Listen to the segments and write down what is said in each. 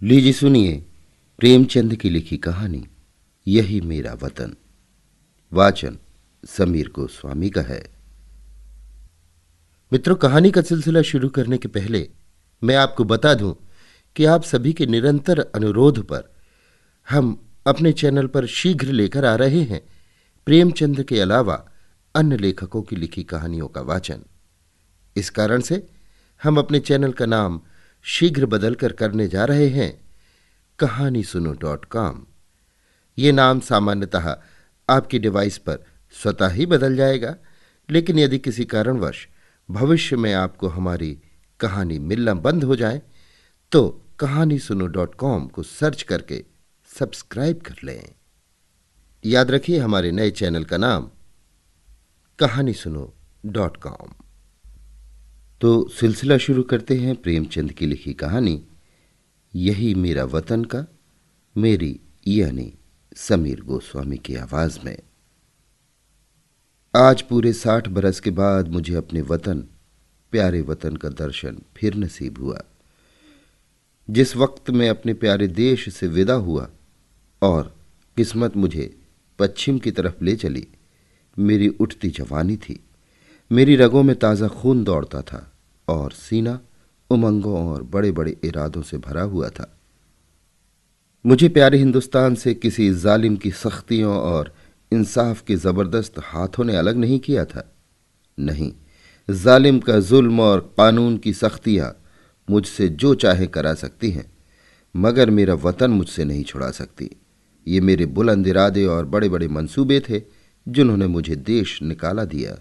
लीजिए सुनिए प्रेमचंद की लिखी कहानी यही मेरा वतन। वाचन समीर गोस्वामी का है। मित्रों, कहानी का सिलसिला शुरू करने के पहले मैं आपको बता दूं कि आप सभी के निरंतर अनुरोध पर हम अपने चैनल पर शीघ्र लेकर आ रहे हैं प्रेमचंद के अलावा अन्य लेखकों की लिखी कहानियों का वाचन। इस कारण से हम अपने चैनल का नाम शीघ्र बदलकर करने जा रहे हैं कहानीसुनो.com। ये नाम सामान्यतः आपकी डिवाइस पर स्वतः ही बदल जाएगा, लेकिन यदि किसी कारणवश भविष्य में आपको हमारी कहानी मिलना बंद हो जाए तो कहानीसुनो.com को सर्च करके सब्सक्राइब कर लें। याद रखिए, हमारे नए चैनल का नाम कहानीसुनो.com। तो सिलसिला शुरू करते हैं प्रेमचंद की लिखी कहानी यही मेरा वतन का, मेरी यानी समीर गोस्वामी की आवाज में। आज पूरे 60 बरस के बाद मुझे अपने वतन, प्यारे वतन का दर्शन फिर नसीब हुआ। जिस वक्त मैं अपने प्यारे देश से विदा हुआ और किस्मत मुझे पश्चिम की तरफ ले चली, मेरी उठती जवानी थी। मेरी रगों में ताज़ा खून दौड़ता था और सीना उमंगों और बड़े बड़े इरादों से भरा हुआ था। मुझे प्यारे हिंदुस्तान से किसी जालिम की सख्तियों और इंसाफ के ज़बरदस्त हाथों ने अलग नहीं किया था। नहीं, जालिम का जुल्म और कानून की सख्तियां मुझसे जो चाहे करा सकती हैं, मगर मेरा वतन मुझसे नहीं छुड़ा सकती। ये मेरे बुलंद इरादे और बड़े बड़े मंसूबे थे जिन्होंने मुझे देश निकाला दिया।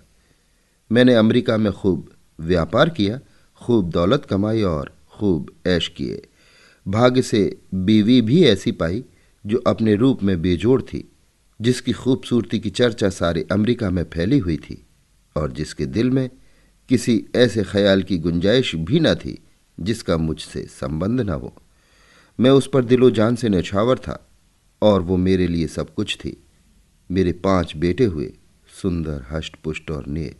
मैंने अमेरिका में खूब व्यापार किया, खूब दौलत कमाई और खूब ऐश किए। भाग्य से बीवी भी ऐसी पाई जो अपने रूप में बेजोड़ थी, जिसकी खूबसूरती की चर्चा सारे अमेरिका में फैली हुई थी और जिसके दिल में किसी ऐसे ख्याल की गुंजाइश भी न थी जिसका मुझसे संबंध न हो। मैं उस पर दिलो जान से न्यौछावर था और वो मेरे लिए सब कुछ थी। मेरे 5 बेटे हुए, सुंदर, हष्ट पुष्ट और नेक,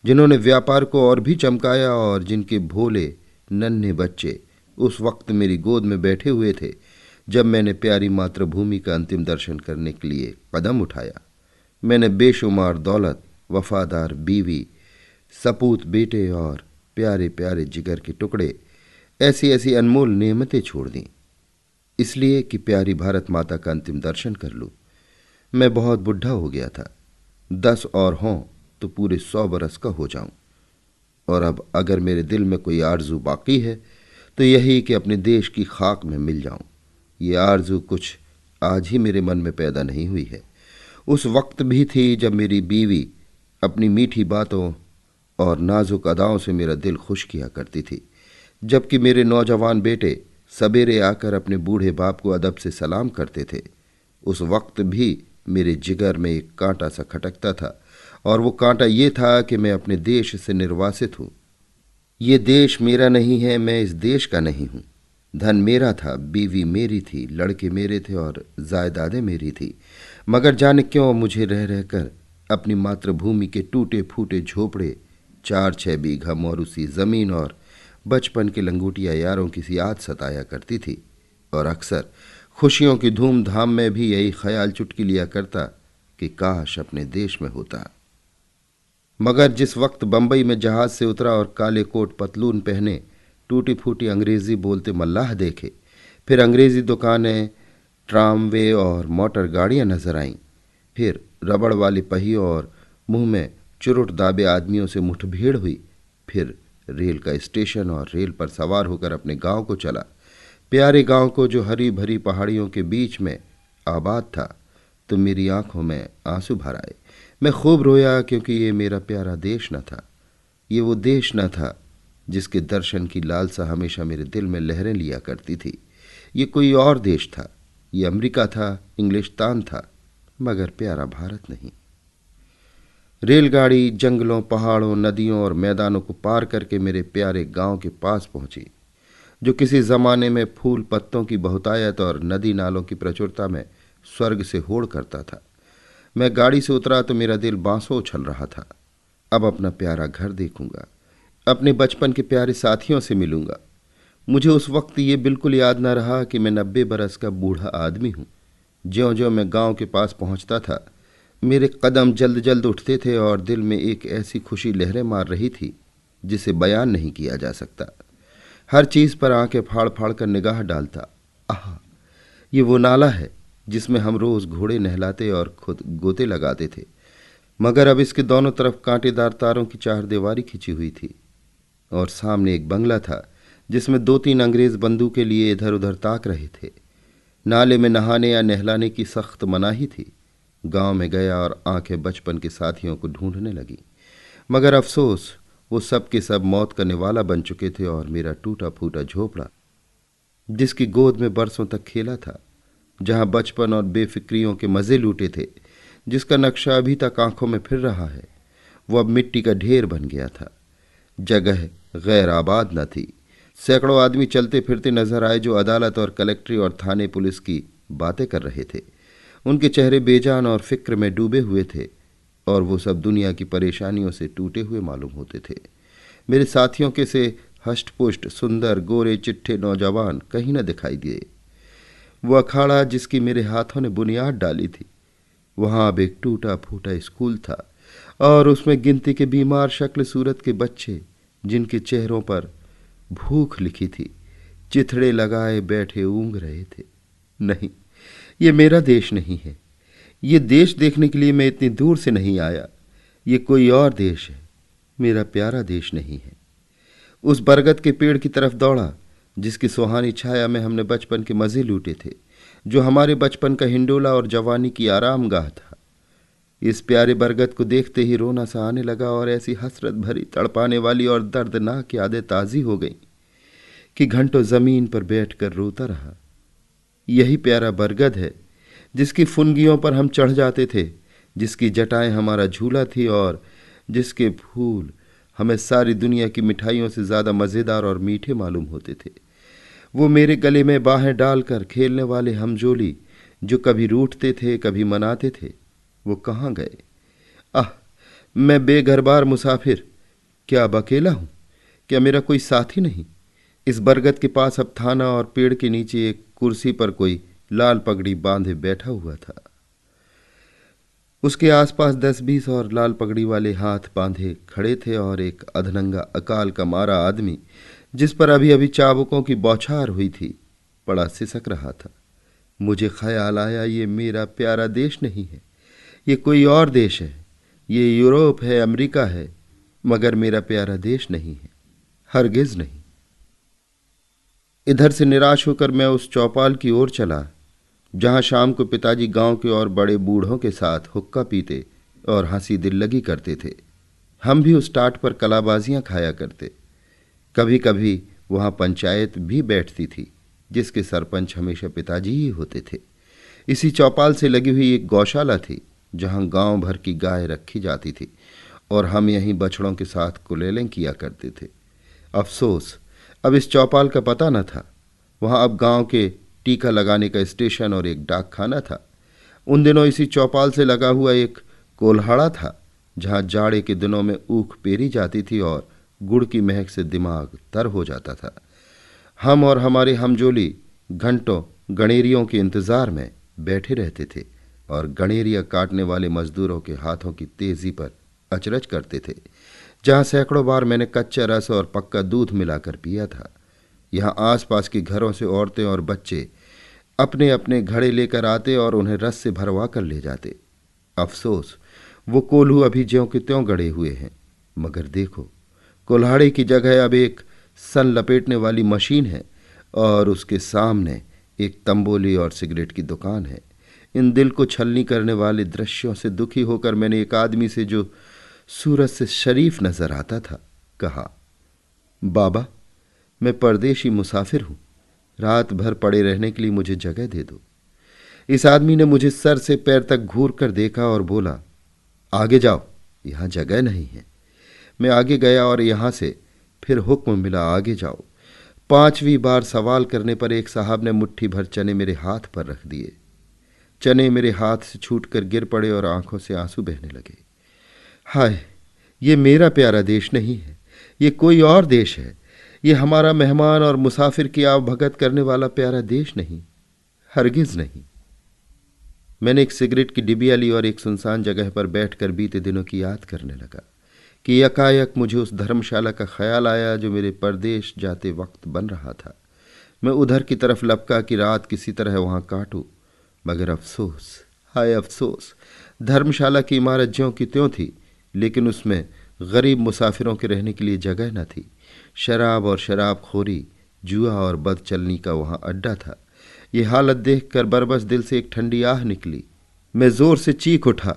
जिन्होंने व्यापार को और भी चमकाया और जिनके भोले नन्हे बच्चे उस वक्त मेरी गोद में बैठे हुए थे जब मैंने प्यारी मातृभूमि का अंतिम दर्शन करने के लिए कदम उठाया। मैंने बेशुमार दौलत, वफादार बीवी, सपूत बेटे और प्यारे प्यारे जिगर के टुकड़े, ऐसी ऐसी अनमोल नेमतें छोड़ दी, इसलिए कि प्यारी भारत माता का अंतिम दर्शन कर लूं। मैं बहुत बुढ़ा हो गया था। 10 और हों तो पूरे 100 बरस का हो जाऊं। और अब अगर मेरे दिल में कोई आरजू बाकी है तो यही कि अपने देश की खाक में मिल जाऊं। ये आरजू कुछ आज ही मेरे मन में पैदा नहीं हुई है, उस वक्त भी थी जब मेरी बीवी अपनी मीठी बातों और नाजुक अदाओं से मेरा दिल खुश किया करती थी, जबकि मेरे नौजवान बेटे सवेरे आकर अपने बूढ़े बाप को अदब से सलाम करते थे। उस वक्त भी मेरे जिगर में एक कांटा सा खटकता था, और वो कांटा ये था कि मैं अपने देश से निर्वासित हूँ। ये देश मेरा नहीं है, मैं इस देश का नहीं हूँ। धन मेरा था, बीवी मेरी थी, लड़के मेरे थे और जायदादें मेरी थी, मगर जाने क्यों मुझे रह रहकर अपनी मातृभूमि के टूटे फूटे झोपड़े, 4-6 बीघा मौरूसी जमीन और बचपन के लंगोटिया यारों की सी याद सताया करती थी। और अक्सर खुशियों की धूमधाम में भी यही ख्याल चुटकी लिया करता कि काश अपने देश में होता। मगर जिस वक्त बंबई में जहाज से उतरा और काले कोट पतलून पहने टूटी फूटी अंग्रेजी बोलते मल्लाह देखे, फिर अंग्रेजी दुकानें, ट्रामवे और मोटर गाड़ियां नजर आईं, फिर रबड़ वाली पहियों और मुंह में चुरुट दाबे आदमियों से मुठभेड़ हुई, फिर रेल का स्टेशन और रेल पर सवार होकर अपने गांव को चला, प्यारे गांव को जो हरी भरी पहाड़ियों के बीच में आबाद था, तो मेरी आंखों में आंसू भर आए। मैं खूब रोया, क्योंकि ये मेरा प्यारा देश न था। ये वो देश न था जिसके दर्शन की लालसा हमेशा मेरे दिल में लहरें लिया करती थी। ये कोई और देश था, ये अमेरिका था, इंग्लिस्तान था, मगर प्यारा भारत नहीं। रेलगाड़ी जंगलों, पहाड़ों, नदियों और मैदानों को पार करके मेरे प्यारे गांव के पास पहुंची, जो किसी जमाने में फूल पत्तों की बहुतायत और नदी नालों की प्रचुरता में स्वर्ग से होड़ करता था। मैं गाड़ी से उतरा तो मेरा दिल बांसों उछल रहा था। अब अपना प्यारा घर देखूंगा, अपने बचपन के प्यारे साथियों से मिलूंगा। मुझे उस वक्त ये बिल्कुल याद न रहा कि मैं 90 बरस का बूढ़ा आदमी हूं। ज्यों-ज्यों मैं गांव के पास पहुंचता था, मेरे कदम जल्द जल्द उठते थे और दिल में एक ऐसी खुशी लहरें मार रही थी जिसे बयान नहीं किया जा सकता। हर चीज पर आंखें फाड़ फाड़ कर निगाह डालता। आह, ये वो नाला है जिसमें हम रोज घोड़े नहलाते और खुद गोते लगाते थे, मगर अब इसके दोनों तरफ कांटेदार तारों की चारदीवारी खिंची हुई थी और सामने एक बंगला था जिसमें 2-3 अंग्रेज बंदूकें लिए इधर उधर ताक रहे थे। नाले में नहाने या नहलाने की सख्त मनाही थी। गांव में गया और आंखें बचपन के साथियों को ढूंढने लगी, मगर अफसोस वो सब के सब मौत का निवाला बन चुके थे और मेरा टूटा फूटा झोपड़ा, जिसकी गोद में बरसों तक खेला था, जहां बचपन और बेफिक्रियों के मजे लूटे थे, जिसका नक्शा अभी तक आंखों में फिर रहा है, वो अब मिट्टी का ढेर बन गया था। जगह गैर आबाद न थी। सैकड़ों आदमी चलते फिरते नजर आए जो अदालत और कलेक्ट्री और थाने पुलिस की बातें कर रहे थे। उनके चेहरे बेजान और फिक्र में डूबे हुए थे और वो सब दुनिया की परेशानियों से टूटे हुए मालूम होते थे। मेरे साथियों के से हष्टपुष्ट सुंदर गोरे चिट्ठे नौजवान कहीं न दिखाई दिए। वो अखाड़ा जिसकी मेरे हाथों ने बुनियाद डाली थी, वहां अब एक टूटा फूटा स्कूल था और उसमें गिनती के बीमार शक्ल सूरत के बच्चे, जिनके चेहरों पर भूख लिखी थी, चिथड़े लगाए बैठे ऊँग रहे थे। नहीं, ये मेरा देश नहीं है। ये देश देखने के लिए मैं इतनी दूर से नहीं आया। ये कोई और देश है, मेरा प्यारा देश नहीं है। उस बरगद के पेड़ की तरफ दौड़ा जिसकी सुहानी छाया में हमने बचपन के मजे लूटे थे, जो हमारे बचपन का हिंडोला और जवानी की आरामगाह था। इस प्यारे बरगद को देखते ही रोना सा आने लगा और ऐसी हसरत भरी, तड़पाने वाली और दर्दनाक यादें ताज़ी हो गईं कि घंटों जमीन पर बैठकर रोता रहा। यही प्यारा बरगद है जिसकी फुनगियों पर हम चढ़ जाते थे, जिसकी जटाएं हमारा झूला थी और जिसके फूल हमें सारी दुनिया की मिठाइयों से ज्यादा मजेदार और मीठे मालूम होते थे। वो मेरे गले में बाहें डालकर खेलने वाले हमजोली जो कभी रूठते थे कभी मनाते थे, वो कहाँ गए? आह, मैं बेघरबार मुसाफिर, क्या अब अकेला हूं? क्या मेरा कोई साथी नहीं? इस बरगद के पास अब थाना और पेड़ के नीचे एक कुर्सी पर कोई लाल पगड़ी बांधे बैठा हुआ था। उसके आसपास 10-20 और लाल पगड़ी वाले हाथ बांधे खड़े थे और एक अधनंगा अकाल का मारा आदमी, जिस पर अभी अभी चाबुकों की बौछार हुई थी, पड़ा सिसक रहा था। मुझे ख्याल आया, ये मेरा प्यारा देश नहीं है, ये कोई और देश है। ये यूरोप है, अमेरिका है, मगर मेरा प्यारा देश नहीं है, हरगिज नहीं। इधर से निराश होकर मैं उस चौपाल की ओर चला जहां शाम को पिताजी गांव के और बड़े बूढ़ों के साथ हुक्का पीते और हंसी दिल लगी करते थे। हम भी उस टाट पर कलाबाजियां खाया करते। कभी कभी वहां पंचायत भी बैठती थी जिसके सरपंच हमेशा पिताजी ही होते थे। इसी चौपाल से लगी हुई एक गौशाला थी जहां गांव भर की गाय रखी जाती थी और हम यहीं बछड़ों के साथ कुलेलें किया करते थे। अफसोस, अब इस चौपाल का पता न था। वहां अब गांव के टीका लगाने का स्टेशन और एक डाक खाना था। उन दिनों इसी चौपाल से लगा हुआ एक कोल्हाड़ा था जहां जाड़े के दिनों में ऊख पेरी जाती थी और गुड़ की महक से दिमाग तर हो जाता था। हम और हमारे हमजोली घंटों गणेरियों के इंतजार में बैठे रहते थे और गणेरिया काटने वाले मजदूरों के हाथों की तेजी पर अचरज करते थे। जहां सैकड़ों बार मैंने कच्चा रस और पक्का दूध मिलाकर पिया था, यहाँ आसपास के घरों से औरतें और बच्चे अपने अपने घड़े लेकर आते और उन्हें रस से भरवा कर ले जाते। अफसोस, वो कोल्हू अभी ज्यों के त्यों गड़े हुए हैं, मगर देखो, कुल्हाड़े की जगह अब एक सन लपेटने वाली मशीन है और उसके सामने एक तंबोली और सिगरेट की दुकान है। इन दिल को छलनी करने वाले दृश्यों से दुखी होकर मैंने एक आदमी से जो सूरत से शरीफ नजर आता था कहा, बाबा, मैं परदेशी मुसाफिर हूं, रात भर पड़े रहने के लिए मुझे जगह दे दो। इस आदमी ने मुझे सर से पैर तक घूर कर देखा और बोला, आगे जाओ, यहां जगह नहीं है। मैं आगे गया और यहां से फिर हुक्म मिला, आगे जाओ। 5वीं बार सवाल करने पर एक साहब ने मुट्ठी भर चने मेरे हाथ पर रख दिए। चने मेरे हाथ से छूटकर गिर पड़े और आंखों से आंसू बहने लगे। हाय, ये मेरा प्यारा देश नहीं है, ये कोई और देश है। ये हमारा मेहमान और मुसाफिर की आवभगत करने वाला प्यारा देश नहीं, हरगिज नहीं। मैंने एक सिगरेट की डिबिया ली और एक सुनसान जगह पर बैठकर बीते दिनों की याद करने लगा कि यकायक मुझे उस धर्मशाला का ख्याल आया जो मेरे परदेश जाते वक्त बन रहा था। मैं उधर की तरफ लपका कि रात किसी तरह वहां काटूं, मगर अफसोस, हाय अफसोस, धर्मशाला की इमारत ज्यों की त्यों थी, लेकिन उसमें गरीब मुसाफिरों के रहने के लिए जगह न थी। शराब और शराबखोरी, जुआ और बदचलनी का वहां अड्डा था। ये हालत देखकर बरबस दिल से एक ठंडी आह निकली। मैं जोर से चीख उठा,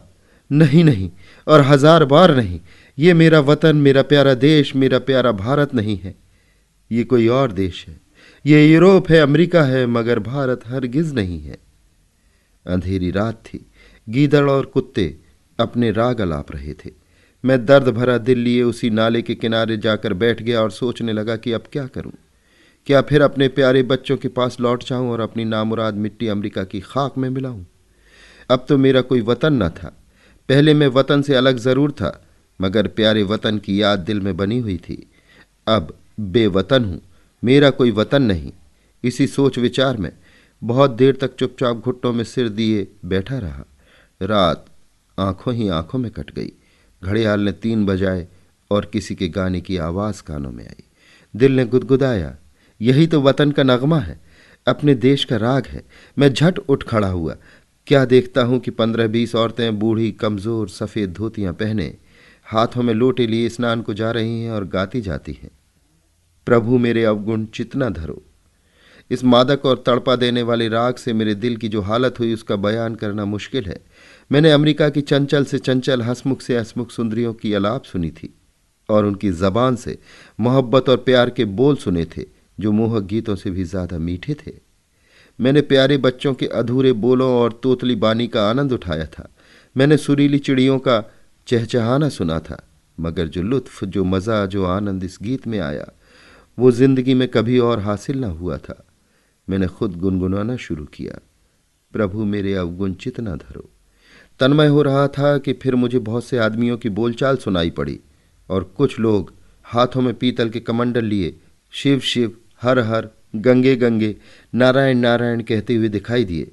नहीं नहीं, और 1000 बार नहीं, ये मेरा वतन, मेरा प्यारा देश, मेरा प्यारा भारत नहीं है। ये कोई और देश है, ये यूरोप है, अमेरिका है, मगर भारत हरगिज नहीं है। अंधेरी रात थी। गीदड़ और कुत्ते अपने राग अलाप रहे थे। मैं दर्द भरा दिल लिए उसी नाले के किनारे जाकर बैठ गया और सोचने लगा कि अब क्या करूं। क्या फिर अपने प्यारे बच्चों के पास लौट जाऊं और अपनी नामुराद मिट्टी अमेरिका की खाक में मिलाऊं? अब तो मेरा कोई वतन न था। पहले मैं वतन से अलग जरूर था, मगर प्यारे वतन की याद दिल में बनी हुई थी। अब बेवतन हूं, मेरा कोई वतन नहीं। इसी सोच विचार में बहुत देर तक चुपचाप घुटनों में सिर दिए बैठा रहा। रात आंखों ही आंखों में कट गई। घड़ियाल ने 3 बजाए और किसी के गाने की आवाज कानों में आई। दिल ने गुदगुदाया, यही तो वतन का नगमा है, अपने देश का राग है। मैं झट उठ खड़ा हुआ। क्या देखता हूं कि 15-20 औरतें बूढ़ी, कमजोर, सफेद धोतियां पहने, हाथों में लोटे लिए स्नान को जा रही हैं और गाती जाती हैं, प्रभु मेरे अवगुण चितना धरो। इस मादक और तड़पा देने वाले राग से मेरे दिल की जो हालत हुई उसका बयान करना मुश्किल है। मैंने अमेरिका की चंचल से चंचल, हंसमुख से हंसमुख सुंदरियों की अलाप सुनी थी और उनकी जबान से मोहब्बत और प्यार के बोल सुने थे जो मोहक गीतों से भी ज्यादा मीठे थे। मैंने प्यारे बच्चों के अधूरे बोलों और तोतली बानी का आनंद उठाया था। मैंने सुरीली चिड़ियों का चहचहाना सुना था, मगर जो लुत्फ, जो मज़ा, जो आनंद इस गीत में आया, वो जिंदगी में कभी और हासिल न हुआ था। मैंने खुद गुनगुनाना शुरू किया, प्रभु मेरे अवगुण चितना धरो। तन्मय हो रहा था कि फिर मुझे बहुत से आदमियों की बोलचाल सुनाई पड़ी और कुछ लोग हाथों में पीतल के कमंडल लिए शिव शिव, हर हर, गंगे गंगे, नारायण नारायण कहते हुए दिखाई दिए।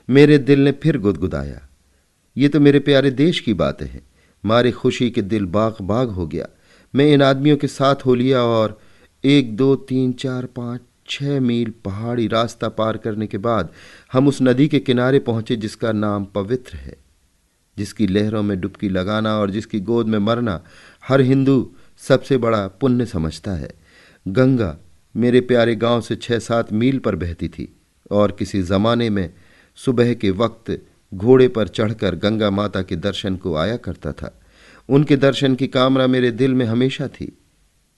मेरे दिल ने फिर गुदगुदाया, ये तो मेरे प्यारे देश की बातें हैं। मारे खुशी के दिल बाग बाग हो गया। मैं इन आदमियों के साथ हो लिया और 1 2 3 4 5 6 मील पहाड़ी रास्ता पार करने के बाद हम उस नदी के किनारे पहुंचे जिसका नाम पवित्र है, जिसकी लहरों में डुबकी लगाना और जिसकी गोद में मरना हर हिंदू सबसे बड़ा पुण्य समझता है। गंगा मेरे प्यारे गांव से 6-7 मील पर बहती थी और किसी जमाने में सुबह के वक्त घोड़े पर चढ़कर गंगा माता के दर्शन को आया करता था। उनके दर्शन की कामना मेरे दिल में हमेशा थी।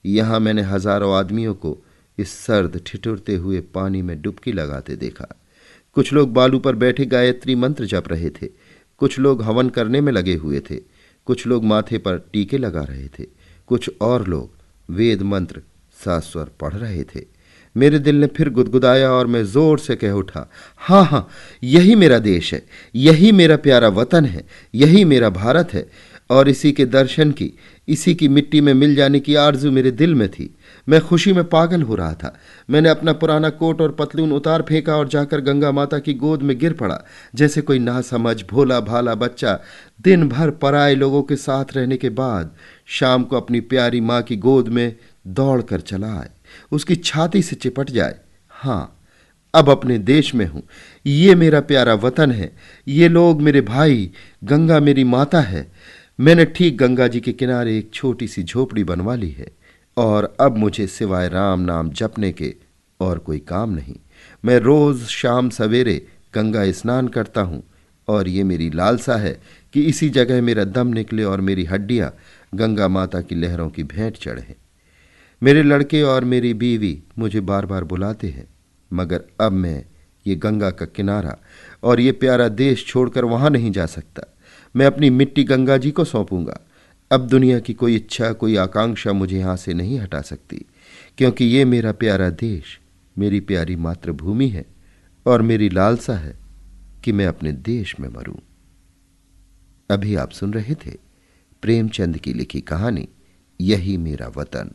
यहां मैंने हजारों आदमियों को इस सर्द ठिठुरते हुए पानी में डुबकी लगाते देखा। कुछ लोग बालू पर बैठे गायत्री मंत्र जप रहे थे, कुछ लोग हवन करने में लगे हुए थे, कुछ लोग माथे पर टीके लगा रहे थे, कुछ और लोग वेद मंत्र सास्वर पढ़ रहे थे। मेरे दिल ने फिर गुदगुदाया और मैं जोर से कह उठा, हाँ हाँ, यही मेरा देश है, यही मेरा प्यारा वतन है, यही मेरा भारत है। और इसी के दर्शन की, इसी की मिट्टी में मिल जाने की आरजू मेरे दिल में थी। मैं खुशी में पागल हो रहा था। मैंने अपना पुराना कोट और पतलून उतार फेंका और जाकर गंगा माता की गोद में गिर पड़ा, जैसे कोई नासमझ भोला भाला बच्चा दिन भर पराए लोगों के साथ रहने के बाद शाम को अपनी प्यारी माँ की गोद में दौड़ कर चला आए, उसकी छाती से चिपट जाए। हाँ, अब अपने देश में हूं। ये मेरा प्यारा वतन है, ये लोग मेरे भाई, गंगा मेरी माता है। मैंने ठीक गंगा जी के किनारे एक छोटी सी झोपड़ी बनवा ली है और अब मुझे सिवाय राम नाम जपने के और कोई काम नहीं। मैं रोज शाम सवेरे गंगा स्नान करता हूँ और ये मेरी लालसा है कि इसी जगह मेरा दम निकले और मेरी हड्डियाँ गंगा माता की लहरों की भेंट चढ़ें। मेरे लड़के और मेरी बीवी मुझे बार बार बुलाते हैं, मगर अब मैं ये गंगा का किनारा और ये प्यारा देश छोड़कर वहां नहीं जा सकता। मैं अपनी मिट्टी गंगा जी को सौंपूंगा। अब दुनिया की कोई इच्छा, कोई आकांक्षा मुझे यहां से नहीं हटा सकती, क्योंकि ये मेरा प्यारा देश, मेरी प्यारी मातृभूमि है और मेरी लालसा है कि मैं अपने देश में मरूं। अभी आप सुन रहे थे प्रेमचंद की लिखी कहानी यही मेरा वतन।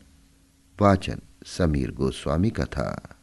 वाचन समीर गोस्वामी का था।